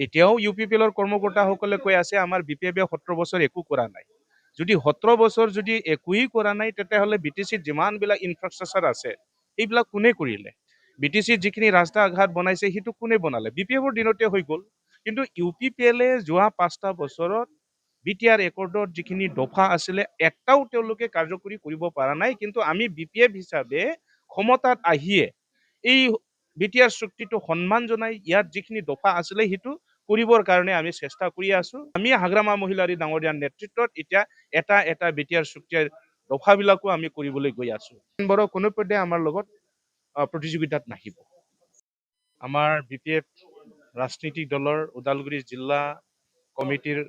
এতিয়াও UPPLৰ কৰ্মকৰ্তাসকলে কৈ আছে আমাৰ BPF 17 বছৰ একো কৰা নাই। যদি 17 বছৰ যদি একোৱেই কৰা নাই তেতিয়াহ'লে BTCত যিমানবিলাক ইনফ্ৰাষ্ট্ৰাকচাৰ আছে এইবিলাক কোনে কৰিলে? BTCত যিখিনি ৰাস্তা ঘাট বনাইছে সেইটো কোনে বনালে? BPFৰ দিনতে হৈ গ'ল। কিন্তু UPPLে যোৱা 5টা বছৰত BTR একৰ্ডত যিখিনি দফা আছিলে একটাও তেওঁলোকে কাৰ্যকৰী কৰিব পৰা নাই। কিন্তু আমি BPF হিচাপে ক্ষমতাত আহিয়ে এই BTR চুক্তিটো সন্মান জনাই ইয়াত যিখিনি দফা আছিলে সেইটো কৰিবৰ কাৰণে আমি চেষ্টা কৰি আছো। আমি হাগ্ৰামা মহিলাৰী ডাঙৰীয়াৰ নেতৃত্বত এতিয়া এটা BTR চুক্তিৰ দফাবিলাকো আমি কৰিবলৈ গৈ আছো। বড়ো কোনোপধ্যে আমাৰ লগত প্ৰতিযোগিতাত নাহিব। আমাৰ BPF ৰাজনৈতিক দলৰ ওদালগুৰি জিলা কমিটিৰ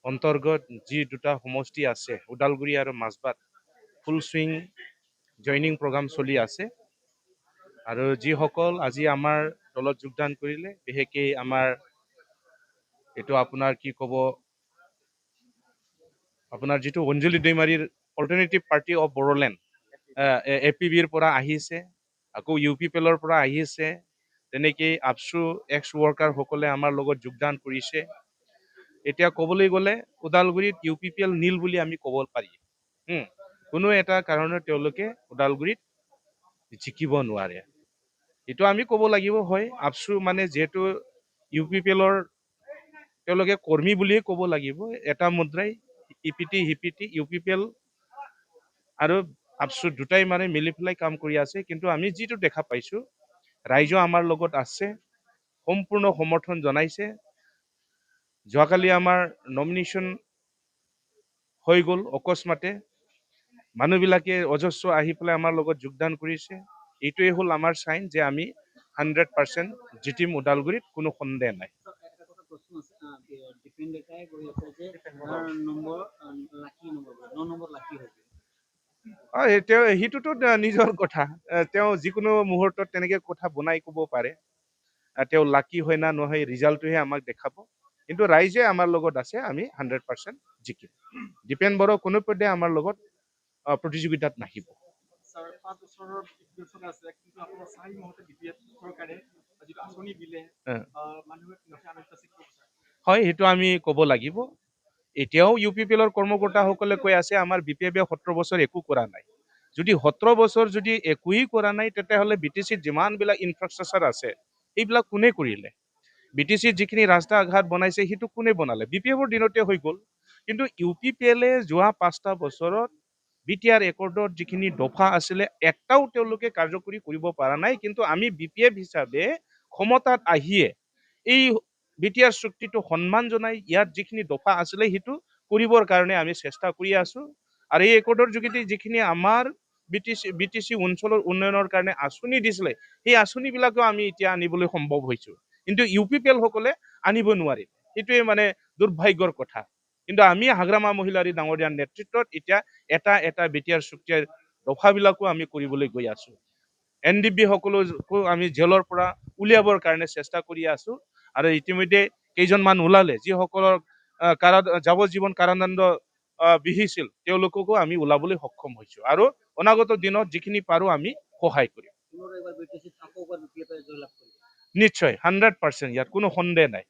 অন্তৰ্গত যি দুটা সমষ্টি আছে ওদালগুৰি আৰু Majbat full swing joining programme চলি আছে আৰু যিসকল আজি আমাৰ দলত যোগদান কৰিলে বিশেষকৈ আমাৰ এইটো আপোনাৰ কি ক'ব আপোনাৰ যিটো অঞ্জলি দৈমাৰীৰ অল্টাৰনেটিভ পাৰ্টি অফ বড়োলেণ্ড APBৰ পৰা আহিছে আকৌ UPPLৰ পৰা আহিছে তেনেকৈ আপচু এক্স ৱৰ্কাৰসকলে আমাৰ লগত যোগদান কৰিছে। এতিয়া ক'বলৈ গ'লে ওদালগুৰিত UPPL নীল বুলি আমি ক'ব পাৰি। কোনো এটা কাৰণত তেওঁলোকে ওদালগুৰিত জিকিব নোৱাৰে। এইটো আমি ক'ব লাগিব হয় আপচু মানে যিহেতু UPPLৰ তেওঁলোকে কৰ্মী বুলিয়ে ক'ব লাগিব। এটা মুদ্ৰাই ইপিটি সিপিটি UPPL আৰু আপচু দুটাই মানে মিলি পেলাই কাম কৰি আছে। কিন্তু আমি যিটো দেখা পাইছো ৰাইজও আমাৰ লগত আছে, সম্পূৰ্ণ সমৰ্থন জনাইছে। যোৱাকালি আমাৰ নমিনেশ্যন হৈ গ'ল অকস্মাতে মানুহবিলাকে অজস্ৰ আহি পেলাই আমাৰ লগত যোগদান কৰিছে। এইটোৱে হ'ল আমাৰ চাইন যে আমি 100% জিতিম ওদালগুৰিত, কোনো সন্দেহ নাই। সেইটোতো নিজৰ কথা, তেওঁ যিকোনো মুহূৰ্তত তেনেকে কথা বনাই ক'ব পাৰে। তেওঁ লাকি হয় না নহয় ৰিজাল্টটোহে আমাক দেখাব। কিন্তু ৰাইজে আমাৰ লগত আছে, আমি 100% জিকিম। দীপেন বড়ো কোনোপধ্যে আমাৰ লগত প্ৰতিযোগিতাত নাহিব। হয়, সেইটো আমি ক'ব লাগিব। এতিয়াও UPPLৰ কৰ্মকৰ্তাসকলে কৈ আছে আমাৰ BPF 17 বছৰ একো কৰা নাই। যদি 17 বছৰ যদি একোৱেই কৰা নাই তেতিয়াহ'লে BTCত যিমানবিলাক ইনফ্ৰাষ্ট্ৰাকচাৰ আছে এইবিলাক কোনে কৰিলে? BTCত যিখিনি ৰাস্তা ঘাট বনাইছে সেইটো কোনে বনালে? BPFৰ দিনতে হৈ গ'ল। কিন্তু UPPLে যোৱা 5টা বছৰত BTR একৰ্ডত যিখিনি দফা আছিলে একটাও তেওঁলোকে কাৰ্যকৰী কৰিব পৰা নাই। কিন্তু আমি BPF হিচাপে ক্ষমতাত আহিয়ে এই BTR চুক্তিটো সন্মান জনাই ইয়াত যিখিনি দফা আছিলে সেইটো কৰিবৰ কাৰণে আমি চেষ্টা কৰি আছো। আৰু এই একৰ্ডৰ যোগেদি যিখিনি আমাৰ BTC অঞ্চলৰ উন্নয়নৰ কাৰণে আঁচনি দিছিলে সেই আঁচনিবিলাকো আমি এতিয়া আনিবলৈ সম্ভৱ হৈছো। কিন্তু UPPL সকলে আনিব নোৱাৰে। সেইটোৱে মানে দুৰ্ভাগ্যৰ কথা। কিন্তু আমি হাগ্ৰামা মহিলাৰী ডাঙৰীয়াৰ নেতৃত্বত এতিয়া এটা BTR চুক্তিৰ দফাবিলাকো আমি কৰিবলৈ গৈ আছো। NDB সকলকো আমি জেলৰ পৰা উলিয়াবৰ কাৰণে চেষ্টা কৰি আছো। আৰু ইতিমধ্যে কেইজনমান ওলালে যিসকলৰ যাৱজ্জীৱন কাৰাদণ্ড বিহিছিল তেওঁলোককো আমি ওলাবলৈ সক্ষম হৈছো। আৰু অনাগত দিনত যিখিনি পাৰো আমি সহায় কৰিম। নিশ্চয় 100%, ইয়াত কোনো সন্দেহ নাই।